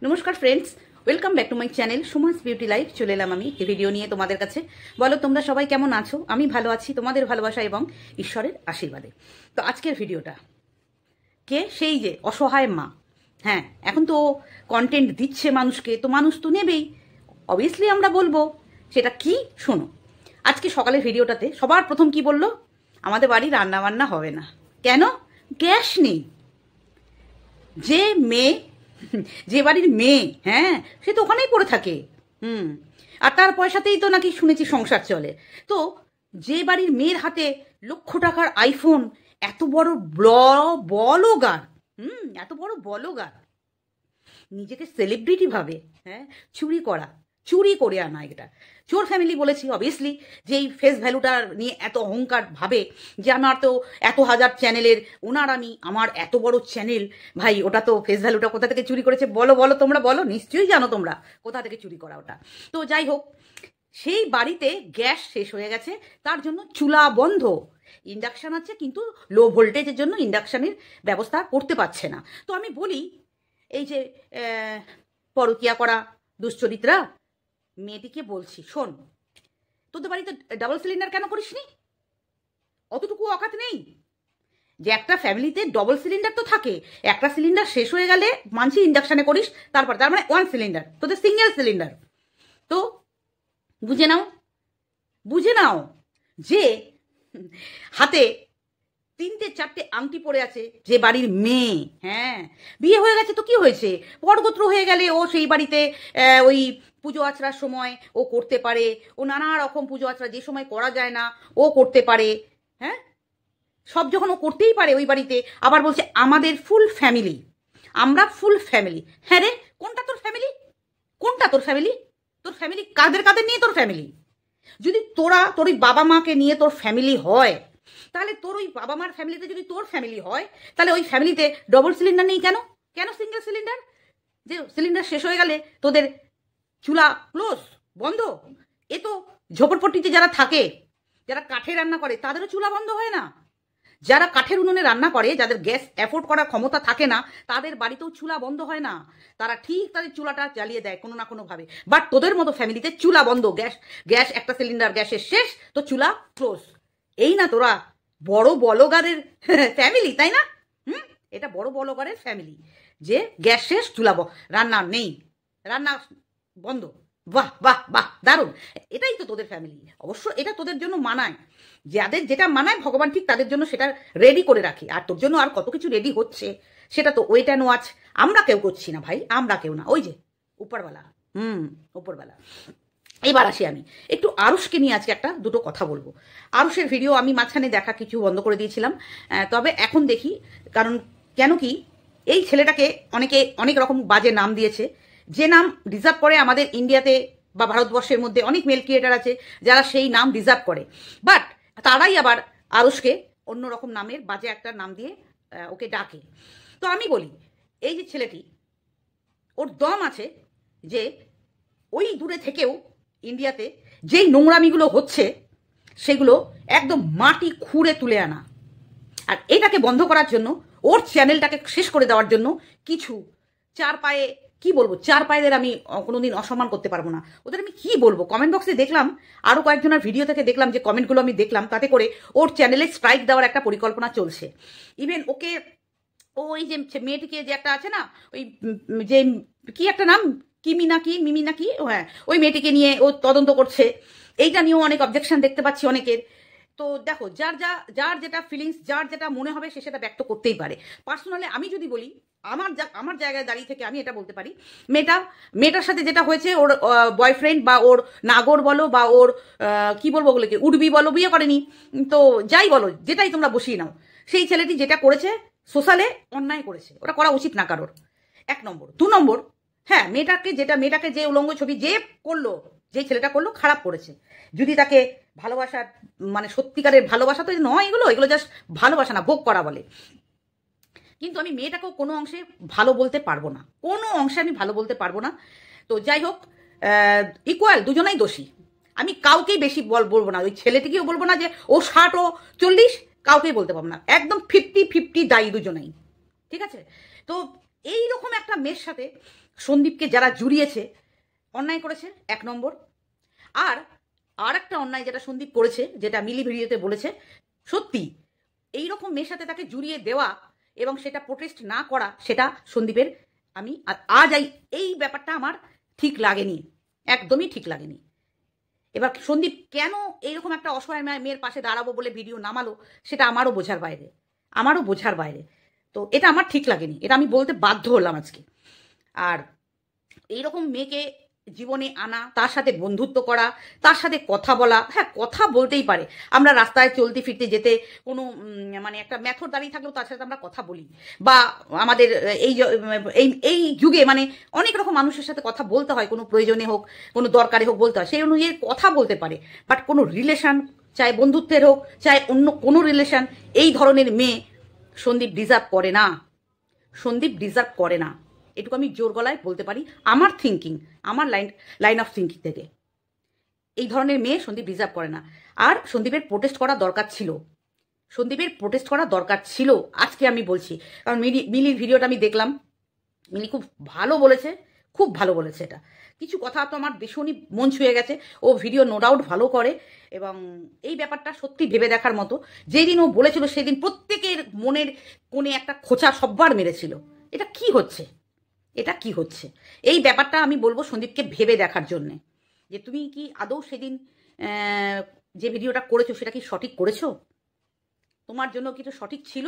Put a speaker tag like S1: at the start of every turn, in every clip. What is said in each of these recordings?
S1: নমস্কার friends, welcome back to my channel Suma's beauty life. চলে এলাম আমি ভিডিও নিয়ে তোমাদের কাছে। বলো তোমরা সবাই কেমন আছো? আমি ভালো আছি, তোমাদের ভালোবাসা এবং ঈশ্বরের আশীর্বাদে। তো আজকের ভিডিওটা কে? সেই যে অসহায় মা। হ্যাঁ, এখন তো কন্টেন্ট দিচ্ছে মানুষকে, তো মানুষ তো নেবেই, অবভিয়াসলি আমরা বলবো। সেটা কি শোনো। আজকে সকালের ভিডিওটাতে সবার প্রথম কি বললো? আমাদের বাড়ি রান্না বান্না হবে না। কেন? গ্যাস নেই। যে বাড়ির মেয়ে, হ্যাঁ, সে তো ওখানেই পড়ে থাকে। আর তার পয়সাতেই তো নাকি শুনেছি সংসার চলে। তো যে বাড়ির মেয়ের হাতে লক্ষ টাকার আইফোন, এত বড় বলগার, এত বড় বলগার, নিজেকে সেলিব্রিটি ভাবে, হ্যাঁ, চুরি করে আনা। এটা চোর ফ্যামিলি বলেছি অবভিয়াসলি, যে এই ফেস ভ্যালুটা নিয়ে এত অহংকার ভাবে যে আমার তো এত হাজার চ্যানেলের ওনার, আমার এত বড় চ্যানেল। ভাই, ওটা তো ফেস ভ্যালুটা কোথা থেকে চুরি করেছে? বলো তোমরা বলো, নিশ্চয়ই জানো তোমরা কোথা থেকে চুরি করা ওটা। তো যাই হোক, সেই বাড়িতে গ্যাস শেষ হয়ে গেছে, তার জন্য চুলা বন্ধ। ইন্ডাকশান আছে, কিন্তু লো ভোল্টেজের জন্য ইন্ডাকশানের ব্যবস্থা করতে পারছে না। তো আমি বলি, এই যে পরকিয়া করা দুশ্চরিত্রা মেয়েটিকে বলছি, শোন, তোদের বাড়িতে ডাবল সিলিন্ডার কেন করিসনি? অতটুকু অকাত নেই যে একটা ফ্যামিলিতে ডবল সিলিন্ডার তো থাকে, একটা সিলিন্ডার শেষ হয়ে গেলে মানছি ইন্ডাকশানে করিস, তার মানে 1 সিলিন্ডার, তোদের সিঙ্গেল সিলিন্ডার। তো বুঝে নাও যে হাতে 3-4টে আংটি পড়ে আছে যে বাড়ির মেয়ে। হ্যাঁ, বিয়ে হয়ে গেছে তো কি হয়েছে? পরগোত্র হয়ে গেলে ও সেই বাড়িতে ওই পুজো আচড়ার সময় ও করতে পারে, ও নানা রকম পুজো আচড়া যে সময় করা যায় না ও করতে পারে। হ্যাঁ, সব যখন ও করতেই পারে ওই বাড়িতে, আবার বলছে আমাদের ফুল ফ্যামিলি, আমরা ফুল ফ্যামিলি। হ্যাঁ রে, কোনটা তোর ফ্যামিলি? তোর ফ্যামিলি কাদের নিয়ে তোর ফ্যামিলি? যদি তোর ওই বাবা মাকে নিয়ে তোর ফ্যামিলি হয়, তাহলে তোর ওই বাবা মার ফ্যামিলিতে যদি তোর ফ্যামিলি হয়, তাহলে ওই ফ্যামিলিতে ডবল সিলিন্ডার নেই কেন? Single cylinder? যে সিলিন্ডার শেষ হয়ে গেলে তোদের চুলা ক্লোজ, বন্ধ। এ তো ঝোপড়পট্টিতে যারা থাকে, যারা কাঠে রান্না করে, তাদেরও চুলা বন্ধ হয় না। যারা কাঠের উনুনে রান্না করে, যাদের গ্যাস অ্যাফোর্ড করার ক্ষমতা থাকে না, তাদের বাড়িতেও চুলা বন্ধ হয় না। তারা ঠিক তাদের চুলাটা জ্বালিয়ে দেয় কোনো না কোনো ভাবে। বাট তোদের মতো ফ্যামিলিতে চুলা বন্ধ, গ্যাস একটা সিলিন্ডার গ্যাসের শেষ, তো চুলা ক্লোজ। এই না তোরা বড় বলগারের ফ্যামিলি, তাই না? এটা বড় বলগারের ফ্যামিলি, যে গ্যাস শেষ, চুলা রান্না নেই, রান্না বন্ধ। বাহ বাহ বাহ, দারুণ। এটাই তো তোদের ফ্যামিলি। অবশ্য এটা তোদের জন্য মানায়, যাদের যেটা মানায় ভগবান ঠিক তাদের জন্য সেটা রেডি করে রাখে। আর তোর জন্য আর কত কিছু রেডি হচ্ছে, সেটা তো ওয়েট অ্যান্ড ওয়াচ। আমরা কেউ করছি না ভাই, আমরা কেউ না, ওই যে উপরওয়ালা। উপরওয়ালা। এবার আসি আমি একটু আরুষকে নিয়ে আজকে দুটো কথা বলবো। আরুষের ভিডিও আমি মাঝখানে দেখা কিছু বন্ধ করে দিয়েছিলাম, তবে এখন দেখি। কারণ কেন কি, এই ছেলেটাকে অনেকে অনেক রকম বাজে নাম দিয়েছে, যে নাম ডিজার্ভ করে আমাদের ইন্ডিয়াতে বা ভারতবর্ষের মধ্যে অনেক মেল ক্রিয়েটার আছে যারা সেই নাম ডিজার্ভ করে। বাট তারাই আবার আরুষকে অন্যরকম নামের বাজে একটা নাম দিয়ে ওকে ডাকে। তো আমি বলি, এই যে ছেলেটি, ওর দম আছে যে ওই দূরে থেকেও ইন্ডিয়াতে যেই নোংরামিগুলো হচ্ছে সেগুলো একদম মাটি খুঁড়ে তুলে আনা। আর এটাকে বন্ধ করার জন্য, ওর চ্যানেলটাকে শেষ করে দেওয়ার জন্য কিছু চার পায়েদের আমি কোনোদিন অসম্মান করতে পারবো না। ওদের আমি কি বলবো? কমেন্ট বক্সে দেখলাম, আরও কয়েকজনের ভিডিও থেকে দেখলাম যে কমেন্টগুলো আমি দেখলাম, তাতে করে ওর চ্যানেলে স্ট্রাইক দেওয়ার একটা পরিকল্পনা চলছে। ইভেন ওকে, ওই যে মেয়েটিকে যে একটা আছে না, ওই যে কি একটা নাম, মিমি নাকি, হ্যাঁ, ওই মেয়েটিকে নিয়ে ও তদন্ত করছে। এইটা নিয়েও অনেক অবজেকশন দেখতে পাচ্ছি অনেকের। তো দেখো, যার যেটা ফিলিংস, যার যেটা মনে হবে সে সেটা ব্যক্ত করতেই পারে। পার্সোনালি আমি যদি বলি, আমার জায়গায় দাঁড়িয়ে থেকে আমি এটা বলতে পারি, মেয়েটার সাথে যেটা হয়েছে, ওর বয়ফ্রেন্ড বা ওর নাগর বলো বা ওর কি বলবো ওগুলোকে, উডবি বলো, বিয়ে করেনি, তো যাই বলো, যেটাই তোমরা বসিয়ে নাও, সেই ছেলেটি যেটা করেছে সোশ্যালে অন্যায় করেছে, ওটা করা উচিত না কারোর। 1 নম্বর। 2 নম্বর, হ্যাঁ, মেয়েটাকে যে উলঙ্গ ছবি যে করলো, যে ছেলেটা করলো, খারাপ করেছে। যদি তাকে ভালোবাসার, মানে সত্যিকারের ভালোবাসা তো নয়, এগুলো জাস্ট ভালোবাসা না, ভোগ করা বলে। কিন্তু আমি মেয়েটাকেও কোনো অংশে ভালো বলতে পারবো না, আমি ভালো বলতে পারবো না। তো যাই হোক, ইকুয়াল, দুজনাই দোষী। আমি কাউকেই বেশি বলবো না, ওই ছেলেটিকেও বলবো না যে ও 60 ও 40, কাউকেই বলতে পারবো না। একদম 50-50 দায়ী দুজনেই, ঠিক আছে? তো এই রকম একটা মেয়ের সাথে সন্দীপকে যারা জুড়িয়েছে অন্যায় করেছে 1 নম্বর। আর একটা অন্যায় যেটা সন্দীপ করেছে, যেটা মিলি ভিডিওতে বলেছে, সত্যি এইরকম মেয়ের সাথে তাকে জুড়িয়ে দেওয়া এবং সেটা প্রোটেস্ট না করা, সেটা সন্দীপের আমি আজ এই ব্যাপারটা আমার ঠিক লাগেনি, একদমই ঠিক লাগেনি। এবার সন্দীপ কেন এইরকম একটা অসহায় মেয়ের পাশে দাঁড়াবো বলে ভিডিও নামালো, সেটা আমারও বোঝার বাইরে। তো এটা আমার ঠিক লাগেনি, এটা আমি বলতে বাধ্য হলাম আজকে। আর এইরকম মেয়েকে জীবনে আনা, তার সাথে বন্ধুত্ব করা, তার সাথে কথা বলা, হ্যাঁ কথা বলতেই পারে, আমরা রাস্তায় চলতে ফিরতে যেতে কোনো মানে একটা মেথড দাঁড়িয়ে থাকলেও তার সাথে আমরা কথা বলি, বা আমাদের এই যুগে মানে অনেক রকম মানুষের সাথে কথা বলতে হয়, কোনো প্রয়োজনে হোক কোনো দরকারে হোক বলতে হয়, সেই অনুযায়ী কথা বলতে পারে। বাট কোনো রিলেশন, চাই বন্ধুত্বের হোক চাই অন্য কোনো রিলেশন, এই ধরনের মেয়ে সন্দীপ ডিজার্ভ করে না। এটুকু আমি জোর গলায় বলতে পারি, আমার থিঙ্কিং, আমার লাইন অফ থিঙ্কিং থেকে। এই ধরনের মেয়ে সন্দীপ ডিজার্ভ করে না। আর সন্দীপের প্রোটেস্ট করা দরকার ছিল, আজকে আমি বলছি। কারণ মিলির ভিডিওটা আমি দেখলাম, মিলি খুব ভালো বলেছে এটা। কিছু কথা তো আমার ভীষণই মন ছুঁয়ে গেছে। ও ভিডিও নো ডাউট ভালো করে, এবং এই ব্যাপারটা সত্যি ভেবে দেখার মতো। যেদিন ও বলেছিল সেদিন প্রত্যেকের মনের কোণে একটা খোঁচা সব্বার মেরেছিল। এটা কি হচ্ছে এই ব্যাপারটা আমি বলবো সন্দীপকে ভেবে দেখার জন্যে, যে তুমি কি আদৌ সেদিন যে ভিডিওটা করেছো সেটা কি সঠিক করেছো? তোমার জন্য কি তো সঠিক ছিল?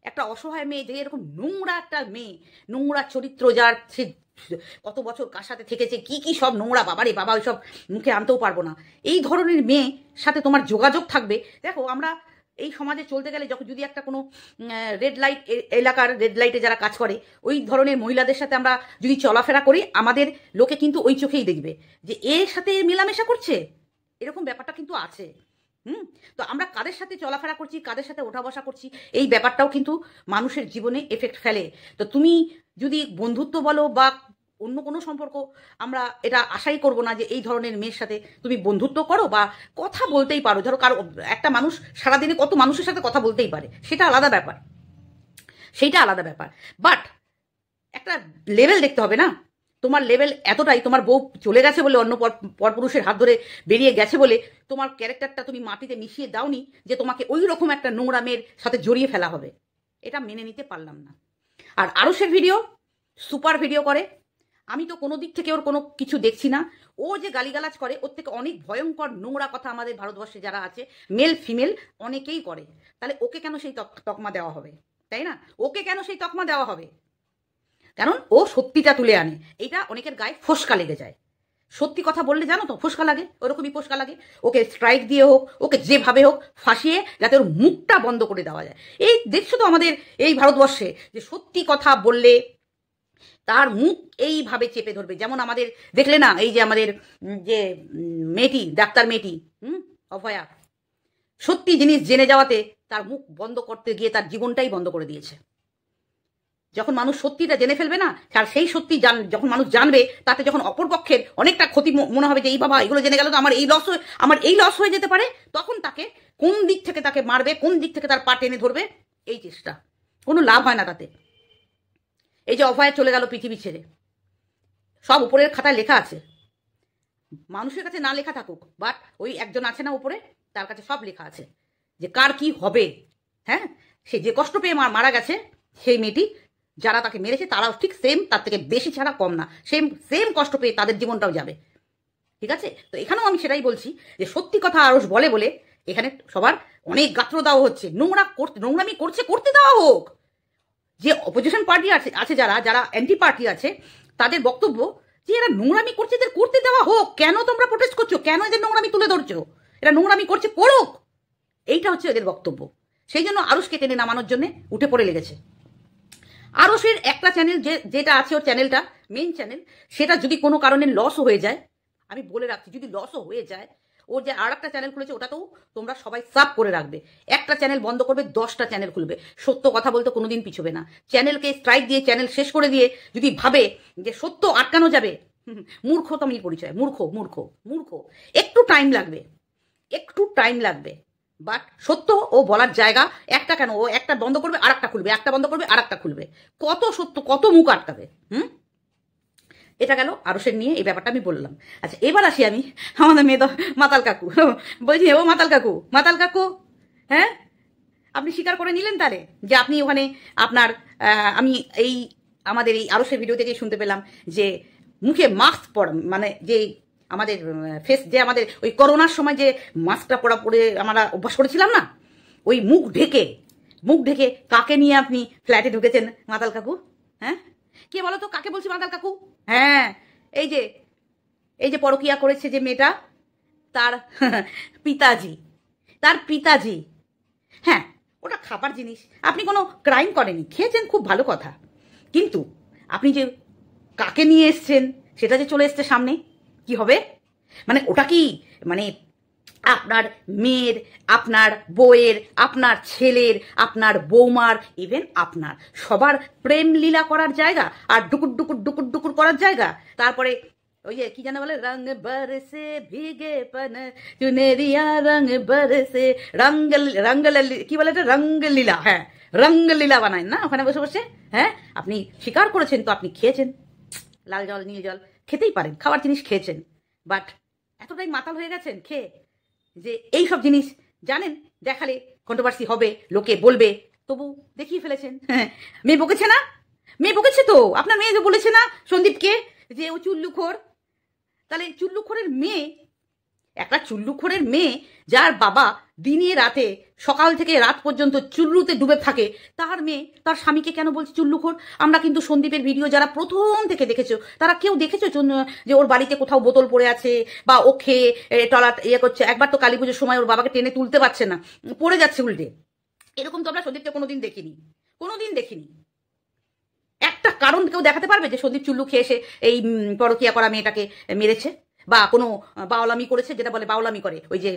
S1: একটা অসহায় মেয়ে, যে এরকম নোংরা একটা মেয়ে, নোংরা চরিত্র, যার সে কত বছর কার সাথে থেকেছে, কি সব নোংরা, বাবারে বাবা, ওই সব মুখে আনতেও পারবো না। এই ধরনের মেয়ে সাথে তোমার যোগাযোগ থাকবে? দেখো, আমরা এই সমাজে চলতে গেলে যদি একটা কোনো রেড লাইট এলাকার রেড লাইটে যারা কাজ করে, ওই ধরনের মহিলাদের সাথে আমরা যদি চলাফেরা করি, আমাদের লোকে কিন্তু ওই চোখেই দেখবে যে এর সাথে মেলামেশা করছে, এরকম ব্যাপারটা কিন্তু আছে। তো আমরা কাদের সাথে চলাফেরা করছি, কাদের সাথে ওঠা বসা করছি, এই ব্যাপারটাও কিন্তু মানুষের জীবনে এফেক্ট ফেলে। তো তুমি যদি বন্ধুত্ব বলো বা অন্য কোনো সম্পর্ক, আমরা এটা আশাই করব না যে এই ধরনের মেয়ের সাথে তুমি বন্ধুত্ব করো বা কথা বলতেই পারো। ধরো কারো, একটা মানুষ সারাদিনে কত মানুষের সাথে কথা বলতেই পারে, সেইটা আলাদা ব্যাপার। বাট একটা লেভেল দেখতে হবে না? তোমার লেভেল এতটাই, তোমার বউ চলে গেছে বলে, অন্য পরপুরুষের হাত ধরে বেরিয়ে গেছে বলে তোমার ক্যারেক্টারটা তুমি মাটিতে মিশিয়ে দাওনি যে তোমাকে ওই রকম একটা নোংরা মেয়ের সাথে জড়িয়ে ফেলা হবে। এটা মেনে নিতে পারলাম না। আর আরশের ভিডিও সুপার ভিডিও করে, আমি তো কোনো দিক থেকে ওর কোনো কিছু দেখছি না। ও যে গালিগালাজ করে, ওর থেকে অনেক ভয়ঙ্কর নোংরা কথা আমাদের ভারতবর্ষে যারা আছে, মেল ফিমেল অনেকেই করে। তাহলে ওকে কেন সেই তকমা দেওয়া হবে? তাই না? ওকে কেন সেই তকমা দেওয়া হবে? কারণ ও সত্যিটা তুলে আনে। এটা অনেকের গায়ে ফোসকা লেগে যায়। সত্যি কথা বললে জানো তো ফোসকা লাগে, ওরকমই ফোসকা লাগে। ওকে স্ট্রাইক দিয়ে হোক, ওকে যেভাবে হোক ফাঁসিয়ে যাতে ওর মুখটা বন্ধ করে দেওয়া যায়। এই দেখছো তো আমাদের এই ভারতবর্ষে, যে সত্যি কথা বললে তার মুখ এইভাবে চেপে ধরবে। যেমন আমাদের দেখলে না, এই যে আমাদের যে মেয়েটি, ডাক্তার মেয়েটি অভয়া, সত্যি জিনিস জেনে যাওয়াতে তার মুখ বন্ধ করতে গিয়ে তার জীবনটাই বন্ধ করে দিয়েছে। যখন মানুষ সত্যিটা জেনে ফেলবে না, আর সেই সত্যি যখন মানুষ জানবে, তাতে যখন অপর পক্ষের অনেকটা ক্ষতি মনে হবে যে এই বাবা এগুলো জেনে গেল তো আমার এই লস হয়ে যেতে পারে, তখন তাকে কোন দিক থেকে তাকে মারবে, কোন দিক থেকে তার পা টেনে ধরবে, এই চেষ্টা। কোনো লাভ হয় না তাতে। এই যে অভয় চলে গেল পৃথিবী ছেড়ে, সব উপরের খাতায় লেখা আছে। মানুষের কাছে না লেখা থাকুক, বাট ওই একজন আছে না উপরে, তার কাছে সব লেখা আছে যে কার কি হবে। হ্যাঁ, সে যে কষ্ট পেয়ে মারা গেছে, সেই মেয়েটি, যারা তাকে মেরেছে তারাও ঠিক সেম, তার থেকে বেশি ছাড়া কম না, সেম কষ্ট পেয়ে তাদের জীবনটাও যাবে। ঠিক আছে? তো এখানেও আমি সেটাই বলছি যে সত্যি কথা আরশ বলে এখানে সবার অনেক গাত্র দেওয়া হচ্ছে। নোংরামি করতে দেওয়া হোক। যে অপোজিশন পার্টি আছে যারা অ্যান্টি পার্টি আছে, তাদের বক্তব্য যে এরা নোংরামি করছে, এদের করতে দেওয়া হোক। কেন তোমরা প্রোটেস্ট করছো? কেন এদের নোংরামি তুলে ধরছো? এরা নোংরামি করছে, করুক। এইটা হচ্ছে এদের বক্তব্য। সেই জন্য আরশকে টেনে নামানোর জন্য উঠে পড়ে লেগেছে। আরশের একটা চ্যানেল যেটা আছে, ওর চ্যানেলটা মেইন চ্যানেল, সেটা যদি কোনো কারণে লসও হয়ে যায়, আমি বলে রাখছি, যদি লসও হয়ে যায়, ওর যে আর একটা চ্যানেল খুলেছে ওটাতেও তোমরা সবাই সাব করে রাখবে। একটা চ্যানেল বন্ধ করবে, 10টা চ্যানেল খুলবে। সত্য কথা বলতে কোনোদিন পিছবে না। চ্যানেলকে স্ট্রাইক দিয়ে, চ্যানেল শেষ করে দিয়ে যদি ভাবে যে সত্য আটকানো যাবে, মূর্খ তো আমি পরিচয়, মূর্খ। একটু টাইম লাগবে। বাট সত্য ও বলার জায়গা একটা কেন, ও একটা বন্ধ করবে আর একটা খুলবে, একটা বন্ধ করবে আর একটা খুলবে, কত সত্য কত মুখ আটকাবে। এটা গেল আরসের নিয়ে এই ব্যাপারটা আমি বললাম। আচ্ছা এবার আসি আমি আমাদের মেয়ে মাতাল কাকু, বলছি ও মাতাল কাকু, মাতাল কাকু, হ্যাঁ আপনি স্বীকার করে নিলেন তাহলে যে আপনি ওখানে আপনার আমি এই আমাদের এই আরসের ভিডিও থেকে শুনতে পেলাম যে মুখে মাস্ক পরা, মানে যে আমাদের ফেস, যে আমাদের ওই করোনার সময় যে মাস্কটা পরে আমরা অভ্যাস করেছিলাম না, ওই মুখ ঢেকে কাকে নিয়ে আপনি ফ্ল্যাটে ঢুকেছেন মাতাল কাকু? হ্যাঁ কে বলো তো, কাকে বলছি মাতাল কাকু? হ্যাঁ এই যে পরকিয়া করেছে যে মেয়েটা, তার পিতাজি। হ্যাঁ ওটা খাবার জিনিস, আপনি কোনো ক্রাইম করেনি, খেয়েছেন, খুব ভালো কথা, কিন্তু আপনি যে কাকে নিয়ে এসছেন সেটা যে চলে এসছে সামনে, কি হবে? মানে ওটা কি মানে আপনার মেয়ের, আপনার বউয়ের, আপনার ছেলের, আপনার বৌমার, ইভেন আপনার সবার প্রেম লীলা করার জায়গা, আর ডুকুর করার জায়গা। তারপরে ওই যে কি জানা বলে, রঙ বরসে ভিগে পন চুনেরিয়া, রঙ বরসে রঙ্গল কি বলে এটা, রঙ্গলীলা। হ্যাঁ রঙ্গলীলা বানায় না ওখানে বসে বসে। হ্যাঁ আপনি স্বীকার করেছেন তো, আপনি খেয়েছেন লাল জল নীল জল, খেতেই পারেন, খাবার জিনিস খেয়েছেন, বাট এতটাই মাতাল হয়ে গেছেন খেয়ে যে এই সব জিনিস জানেন দেখালে কন্ট্রোভার্সি হবে, লোকে বলবে, তবু দেখিয়ে ফেলেছেন। হ্যাঁ মেয়ে বকেছে না, মেয়ে বকেছে তো, আপনার মেয়ে যে বলেছে না সন্দীপকে যে ও চুল্লুখোর, তাহলে চুল্লুখোরের মেয়ে, একটা চুল্লুখোরের মেয়ে যার বাবা দিনে রাতে সকাল থেকে রাত পর্যন্ত চুল্লুতে ডুবে থাকে, তার মেয়ে তার স্বামীকে কেন বলছে চুল্লুখোর? আমরা কিন্তু সন্দীপের ভিডিও যারা প্রথম থেকে দেখেছো তারা কেউ দেখেছো যে ওর বাড়িতে কোথাও বোতল পড়ে আছে বা ও খেয়ে টলাট ইয়ে করছে? একবার তো কালী পুজোর সময় ওর বাবাকে টেনে তুলতে পারছে না, পড়ে যাচ্ছে উল্টে, এরকম তো আমরা সন্দীপকে কোনোদিন দেখিনি। একটা কারণ কেউ দেখাতে পারবে যে সন্দীপ চুল্লু খেয়ে এসে এই পরকিয়া করা মেয়েটাকে মেরেছে বা কোনো বাউলামি করেছে, যেটা বলে বাউলামি করে, ওই যে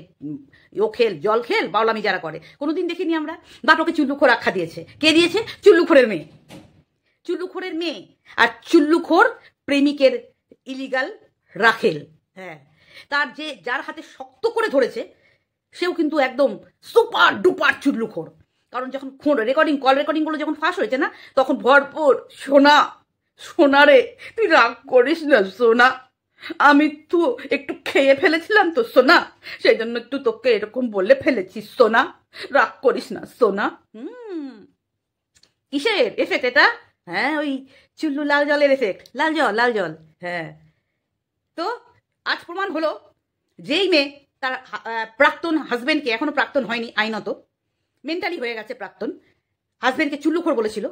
S1: ও খেল জল খেল বাউলামি যারা করে, কোনোদিন দেখিনি আমরা। বাট ওকে চুল্লুখোর আখ্যা দিয়েছে, কে দিয়েছে? চুল্লুখোরের মেয়ে, আর চুল্লুখোর প্রেমিকের ইলিগাল রাখেল। হ্যাঁ তার যে যার হাতে শক্ত করে ধরেছে সেও কিন্তু একদম সুপার ডুপার চুল্লুখোর। কারণ যখন কল রেকর্ডিং গুলো যখন ফাঁস হয়েছে না, তখন ভরপুর সোনা রে তুই রাগ করিস না সোনা, আমি তো একটু খেয়ে ফেলেছিলাম তো সোনা, সেই জন্য একটু তোকে এরকম বলে ফেলেছি সোনা, রাগ করিস না সোনা। কিসের এফেক্ট এটা? হ্যাঁ ওই চুল্লু লাল জলের এফেক্ট, লাল জল। হ্যাঁ তো আজ প্রমাণ হলো যেই মেয়ে তার প্রাক্তন হাজবেন্ডকে, এখনো প্রাক্তন হয়নি আইনত, মেন্টালি হয়ে গেছে প্রাক্তন, হাজবেন্ডকে চুল্লুখোর বলেছিল,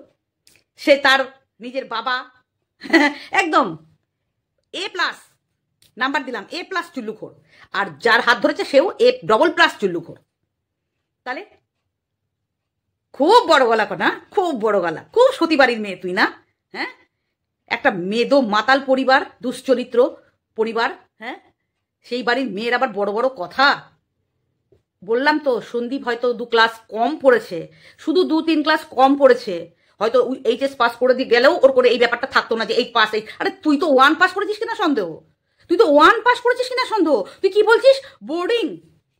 S1: সে তার নিজের বাবা একদম A+ নাম্বার দিলাম, A+ চুল্লুখোর, আর যার হাত ধরেছে সেও A++ চুল্লুখোর। তাহলে খুব বড় গলা না, খুব বড় গলা, খুব সতীবাড়ির মেয়ে তুই না? হ্যাঁ একটা মেদো মাতাল পরিবার, দুশ্চরিত্র পরিবার, হ্যাঁ সেই বাড়ির মেয়ের আবার বড় বড় কথা। বললাম তো সন্দীপ হয়তো 2 ক্লাস কম পড়েছে, শুধু 2-3 ক্লাস কম পড়েছে, হয়তো HS পাস করে দিয়ে গেলেও ওর করে এই ব্যাপারটা থাকতো না যে 8 পাস। আরে তুই তো 1 পাস করেছিস কিনা সন্দেহ, তুই কি বলছিস? বোর্ডিং,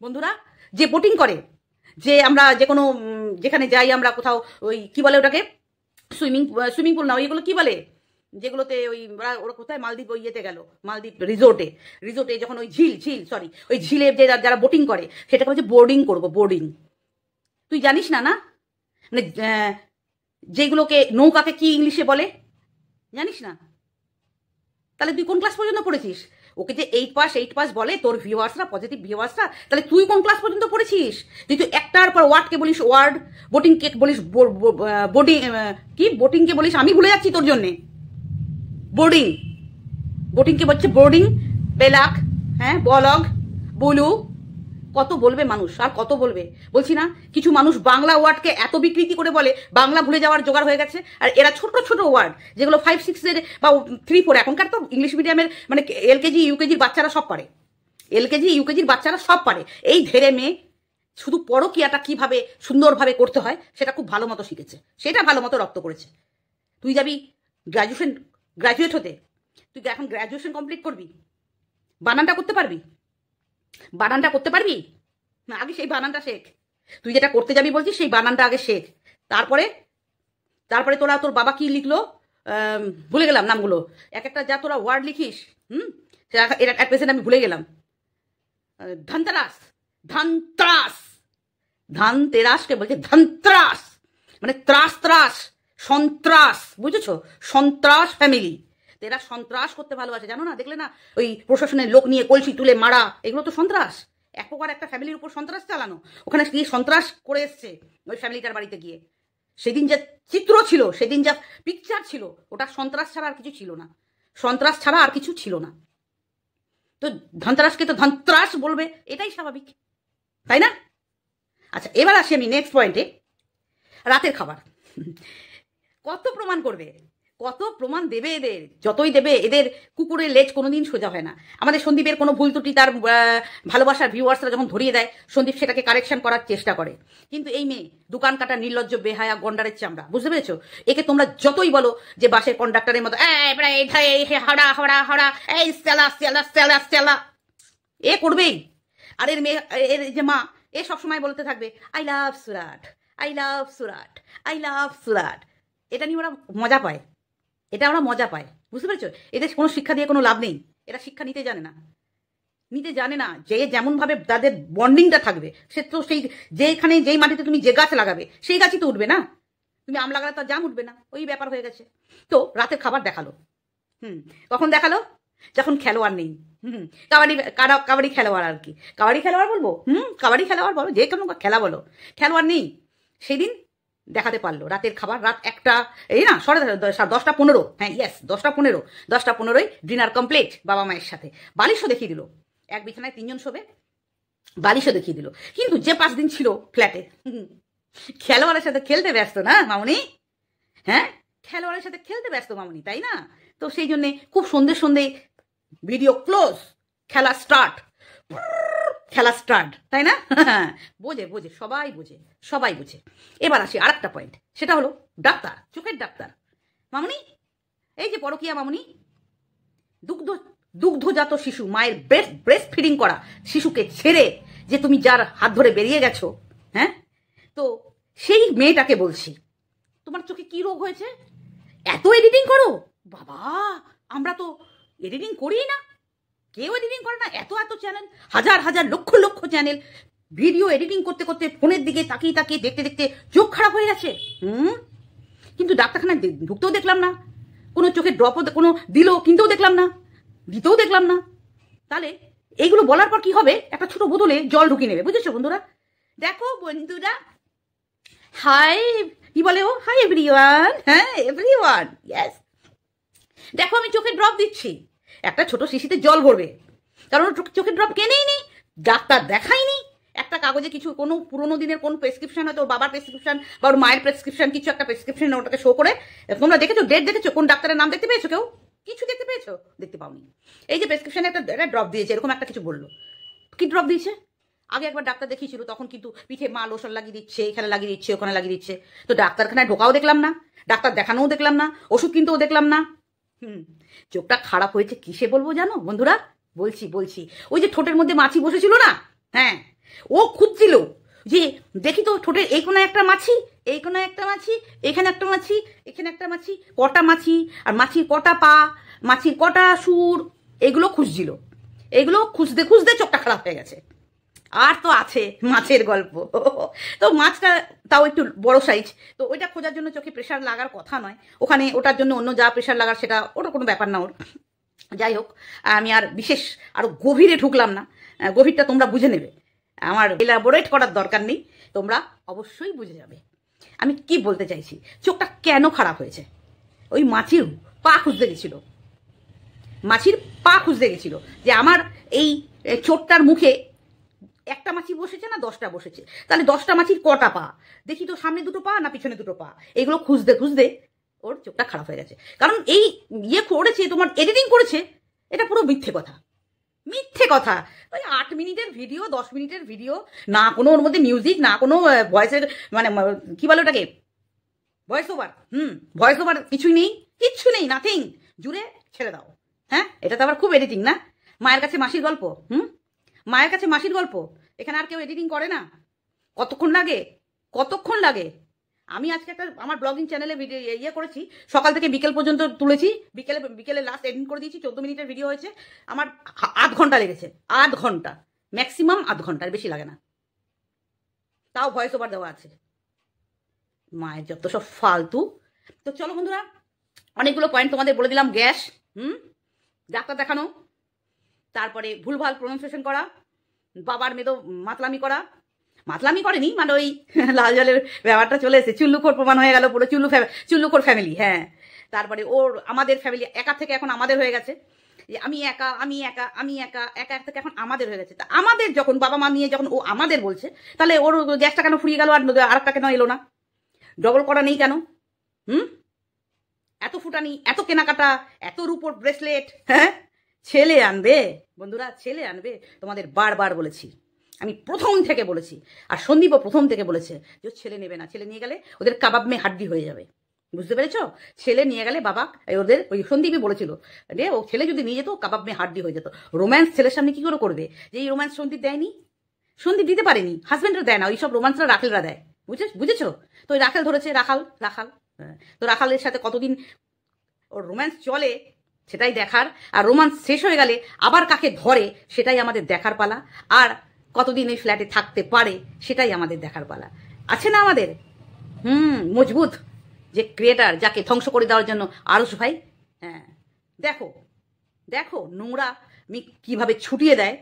S1: বন্ধুরা যে বোটিং করে, যে আমরা যে কোনো যেখানে যাই আমরা কোথাও, ওই কি বলে ওটাকে, সুইমিং পুল না, ওইগুলো কি বলে যেগুলোতে ওই ওরা কোথায় মালদ্বীপ ওই ইয়েতে গেল, মালদ্বীপ রিসোর্টে যখন ওই ওই ঝিলে যে যারা বোটিং করে সেটাকে বলছে বোর্ডিং করবো, বোর্ডিং। তুই জানিস না না, মানে যেগুলোকে নৌকাকে কি ইংলিশে বলে জানিস না? তাহলে তুই কোন ক্লাস পর্যন্ত পড়েছিস? ওকে যে 8 পাস বলে তোর ভিউয়ার্সরা, পজিটিভ ভিউয়ার্সরা, তাহলে তুই কোন ক্লাস পর্যন্ত পড়েছিস? তুই একটার পর ওয়ার্ডকে বলিস ওয়ার্ড, বোটিংকে বলিস বোটিংকে বলিস, আমি ভুলে যাচ্ছি তোর জন্যে। বোটিংকে বলছে বোর্ডিং, বেলাক, হ্যাঁ বলগ, বুলু, কত বলবে মানুষ আর কত বলবে? বলছি না কিছু মানুষ বাংলা ওয়ার্ডকে এত বিকৃতি করে বলে বাংলা ভুলে যাওয়ার জোগাড় হয়ে গেছে, আর এরা ছোট ওয়ার্ড যেগুলো 5-6 বা 3-4, এখনকার তো ইংলিশ মিডিয়ামের মানে LKG UKGর বাচ্চারা সব পারে, এই ধেরে মেয়ে শুধু পরকিয়াটা কিভাবে সুন্দরভাবে করতে হয় সেটা খুব ভালো মতো শিখেছে, সেটা ভালো মতো রপ্ত করেছে। তুই যাবি গ্রাজুয়েট হতে, তুই এখন গ্রাজুয়েশন কমপ্লিট করবি, বানানটা করতে পারবি না? আগে সেই বানানটা শেখ। তুই যেটা করতে যাবি বলছিস সেই বানানটা আগে শেখ। তারপরে তারপরে তোরা তোর বাবা কি লিখলো ভুলে গেলাম নামগুলো, এক একটা যা তোরা ওয়ার্ড লিখিস, এর এক পেছনে আমি ভুলে গেলাম। ধনতেরাস, ধনত্রাস, ধানতেরাসকে বলছে ধনত্রাস, মানে ত্রাস ত্রাস, সন্ত্রাস, বুঝেছো? সন্ত্রাস ফ্যামিলি। এরা সন্ত্রাস করতে ভালোবাসে, জানো না? দেখলে না ওই প্রশাসনের লোক নিয়ে কলসি তুলে মারা, এগুলো তো সন্ত্রাস। এক প্রকার একটা ফ্যামিলির উপর সন্ত্রাস চালানো। ওখানে কি সন্ত্রাস করে এসছে ওই ফ্যামিলিটার বাড়িতে গিয়ে। সেদিন যা চিত্র ছিল, সেদিন যা পিকচার ছিল, ওটা সন্ত্রাস ছাড়া আর কিছু ছিল না। সন্ত্রাস ছাড়া আর কিছু ছিল না। তো ধনতেরাসকে তো ধনত্রাস বলবে, এটাই স্বাভাবিক, তাই না? আচ্ছা, এবার আসি আমি নেক্সট পয়েন্টে। রাতের খাবার কত প্রমাণ করবে, কত প্রমাণ দেবে এদের? যতই দেবে, এদের কুকুরের লেজ কোনোদিন সোজা হয় না। আমাদের সন্দীপের কোনো ভুল ত্রুটি তার ভালোবাসার ভিউয়ার্সরা যখন ধরিয়ে দেয়, সন্দীপ সেটাকে কারেকশন করার চেষ্টা করে। কিন্তু এই মেয়ে দোকান কাটা নির্লজ্জ বেহায়া গন্ডারের চামড়া, বুঝতে পেরেছো? একে তোমরা যতই বলো যে বাসের কন্ডাক্টরের মতো হড়া হড়া হড়া, এই চেলা, এ করবেই। আর এর মেয়ে, এর যে মা, এ সবসময় বলতে থাকবে I love Surat, I love Surat, I love Surat. এটা নিয়ে ওরা মজা পায়, এটা ওরা মজা পায়, বুঝতে পেরেছো? এদের কোনো শিক্ষা দিয়ে কোনো লাভ নেই। এরা শিক্ষা নিতে জানে না। যে যেমনভাবে তাদের বন্ডিংটা থাকবে, সে তো সেই যেখানে যেই মাটিতে তুমি যে গাছ লাগাবে সেই গাছই তো উঠবে না। তুমি আম লাগালে তার জাম উঠবে না, ওই ব্যাপার হয়ে গেছে। তো রাতের খাবার দেখালো, কখন দেখালো? যখন খেলোয়াড় নেই। কাবাডি খেলোয়াড় আর কি, কাবাডি খেলোয়াড় বলবো, কাবাডি খেলোয়াড় বলো, যে কোনো খেলা বলো, খেলোয়াড় নেই। সেদিন দেখাতে পারলো রাতের খাবার। রাত 1টা, এই না 10:15, হ্যাঁ ইয়েস 10:15, 10:15 ডিনার কমপ্লিট বাবা মায়ের সাথে। বালিশও দেখিয়ে দিল, এক বিছানায় 3 জন শোবে, বালিশও দেখিয়ে দিল। কিন্তু যে 5 দিন ছিল ফ্ল্যাটে, খেলোয়াড়ের সাথে খেলতে ব্যস্ত না মামুনি? হ্যাঁ, খেলোয়াড়ের সাথে খেলতে ব্যস্ত মামুনি, তাই না? তো সেই জন্যে খুব সন্ধে ভিডিও ক্লোজ, খেলা স্টার্ট, তাই না? বোঝে, সবাই বোঝে। এবার আসি আর একটা পয়েন্ট, সেটা হলো ডাক্তার, চোখের ডাক্তার মামুনি। এই যে পরকিয়া মামুনি, দুগ্ধজাত শিশু, মায়ের ব্রেস্ট ফিডিং করা শিশুকে ছেড়ে যে তুমি যার হাত ধরে বেরিয়ে গেছো, হ্যাঁ, তো সেই মেয়েটাকে বলছি, তোমার চোখে কি রোগ হয়েছে? এত এডিটিং করো বাবা, আমরা তো এডিটিং করি না, কেউ এডিটিং করে না। এত চ্যানেল, হাজার লক্ষ চ্যানেল, ভিডিও এডিটিং করতে ফোনের দিকে তাকিয়ে দেখতে চোখ খারাপ হয়ে গেছে। কিন্তু ডাক্তারখানায় ঢুকতেও দেখলাম না, কোনো চোখের ড্রপও কোনো দিল কিনতেও দেখলাম না, দিতেও দেখলাম না। তাহলে এইগুলো বলার পর কি হবে? একটা ছোট বোতলে জল ঢুকিয়ে নেবে, বুঝেছো বন্ধুরা? দেখো বন্ধুরা, হাই, কি বলে ও, হাই এভরিওয়ান, হ্যাঁ এভরিওয়ান, ইয়েস, দেখো আমি চোখের ড্রপ দিচ্ছি। একটা ছোট শিশিতে জল ভরবে, কারণ চোখের ড্রপ কেনেই নি, ডাক্তার দেখায়নি। একটা কাগজে কিছু কোনো পুরোনো দিনের কোন প্রেসক্রিপশন, হয়তো ওর বাবার প্রেসক্রিপশন বা ওর মায়ের প্রেসক্রিপশন, কিছু একটা প্রেসক্রিপশন ওটাকে শো করে, তোমরা দেখেছো? ডেট দেখেছো? কোন ডাক্তারের নাম দেখতে পেয়েছো? কেউ কিছু দেখতে পেয়েছো? দেখতে পাওনি। এই যে প্রেসক্রিপশনে একটা ড্রপ দিয়েছে, এরকম একটা কিছু বললো, কি ড্রপ দিয়েছে? আগে একবার ডাক্তার দেখিয়েছিল, তখন কিন্তু পিঠে মা লোশন লাগিয়ে দিচ্ছে, এখানে লাগিয়ে দিচ্ছে, ওখানে লাগিয়ে দিচ্ছে। তো ডাক্তারখানায় ঢোকাও দেখলাম না, ডাক্তার দেখানোও দেখলাম না, ওষুধ কিনতেও দেখলাম না। চোখটা খারাপ হয়েছে কিসে বলবো জানো বন্ধুরা? বলছি, ওই যে ঠোঁটের মধ্যে মাছি বসেছিল না, হ্যাঁ, ও খুঁজছিল যে দেখি তো ঠোঁটের এই কোনায় একটা মাছি, এই কোনায় একটা মাছি, এখানে একটা মাছি, এখানে একটা মাছি, কটা মাছি, আর মাছির কটা পা, মাছির কটা সুর, এগুলো খুঁজছিল। এগুলো খুঁজতে চোখটা খারাপ হয়ে গেছে। আর তো আছে মাছের গল্প, তো মাছটা তাও একটু বড় সাইজ, তো ওইটা খোঁজার জন্য চোখে প্রেশার লাগার কথা নয়, ওখানে ওটার জন্য অন্য যা প্রেশার লাগার সেটা, ওটা কোনো ব্যাপার না ওর। যাই হোক, আমি আর বিশেষ আরো গভীরে ঢুকলাম না, গভীরটা তোমরা বুঝে নেবে, আমার এলাবোরেট করার দরকার নেই, তোমরা অবশ্যই বুঝে যাবে আমি কি বলতে চাইছি। চোখটা কেন খারাপ হয়েছে? ওই মাছির পা খুঁজতে গেছিল, যে আমার এই চোটটার মুখে একটা মাছি বসেছে না 10টা বসেছে, তাহলে 10টা মাছির কটা পা, দেখি তো সামনে 2টো পা না পিছনে 2টো পা, এগুলো খুঁজতে ওর চোখটা খারাপ হয়ে গেছে। কারণ এই করেছে, তোমার এডিটিং করেছে, এটা পুরো মিথ্যে কথা। ওই 8 মিনিটের ভিডিও, 10 মিনিটের ভিডিও, না কোনো ওর মধ্যে মিউজিক, না কোনো ভয়েসের, মানে কি বলে ওটাকে, ভয়েস ওভার কিচ্ছু নেই, নাথিং, জুড়ে ছেড়ে দাও। হ্যাঁ, এটা তো আবার খুব এডিটিং না? মায়ের কাছে মাসির গল্প, এখানে আর কেউ এডিটিং করে না, কতক্ষণ লাগে, কতক্ষণ লাগে? আমি আজকে একটা আমার ব্লগিং চ্যানেলে ভিডিও ইয়ে করেছি, সকাল থেকে বিকেল পর্যন্ত তুলেছি, বিকেলে লাস্ট এডিট করে দিয়েছি, 14 মিনিটের ভিডিও হয়েছে। আমার 8 ঘন্টা লেগেছে, 8 ঘন্টা, ম্যাক্সিমাম 8 ঘন্টার বেশি লাগে না, তাও ভয়েস ওভার দেওয়া আছে। মায়ের যত সব ফালতু। তো চলো বন্ধুরা, অনেকগুলো পয়েন্ট তোমাদের বলে দিলাম। গ্যাস, ডাক্তার দেখানো, তারপরে ভুলভাল প্রনাউন্সিয়েশন করা, বাবার মেয়ে도 মাতলামি করা, মাতলামি করেনি মানে ওই লাল জলের ব্যাপারটা চলে এসেছে, চুল্লুখোর প্রমাণ হয়ে গেল, পুরো চুল্লুখোর ফ্যামিলি। হ্যাঁ, তারপরে ওর আমাদের ফ্যামিলি একা থেকে এখন আমাদের হয়ে গেছে, যে আমি একা আমি একা আমি একা একা এক থেকে এখন আমাদের হয়ে গেছে। তা আমাদের যখন বাবা মা নিয়ে যখন ও আমাদের বলছে, তাহলে ওর গ্যাসটা কেন ফুরিয়ে গেল আর একটা কেন এলো না? ডবল করা নেই কেন? এত ফুটানি, এত কেনাকাটা, এত রূপোর ব্রেসলেট, হ্যাঁ ছেলে আনবে বন্ধুরা, ছেলে আনবে। তোমাদের বারবার বলেছি, আমি প্রথম থেকে বলেছি, আর সন্দীপও প্রথম থেকে বলেছে যে ছেলে নেবে না, ছেলে নিয়ে গেলে ওদের কাবাব মে হাড্ডি হয়ে যাবে। বুঝতে পেরেছো? ছেলে নিয়ে গেলে বাবা, ওদের ওই সন্দীপই বলেছিল রে, ও ছেলে যদি নিয়ে যেত কাবাব মে হাড্ডি হয়ে যেত। রোম্যান্স ছেলের সামনে কি করে করবে? যে এই রোম্যান্স সন্দীপ দেয়নি, সন্দীপ দিতে পারেনি, হাজব্যান্ডরা দেয় না, ওইসব রোম্যান্সরা রাখেলরা দেয়। বুঝেছো? তো ওই রাখাল ধরেছে, রাখাল। তো রাখালের সাথে কতদিন ওর রোম্যান্স চলে সেটাই দেখার, আর রোম্যান্স শেষ হয়ে গেলে আবার কাকে ধরে সেটাই আমাদের দেখার পালা, আর কতদিন এই ফ্ল্যাটে থাকতে পারে সেটাই আমাদের দেখার পালা। আছে না আমাদের মজবুত যে ক্রিয়েটার, যাকে ধ্বংস করে দেওয়ার জন্য আরুষ ভাই। হ্যাঁ, দেখো দেখো নোংরা মি কিভাবে ছুটিয়ে দেয়।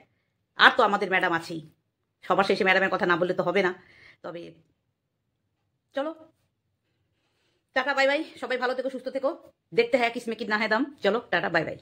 S1: আর তো আমাদের ম্যাডাম আছেই, সবার শেষে ম্যাডামের কথা না বললে তো হবে না। তবে চলো, টাটা বাই বাই, সবাই ভালো থেকো, সুস্থ থেকো। দেখতে হ্যাঁ কিসমে কিতনা হ্যায় দাম। চলো টাটা বাই বাই।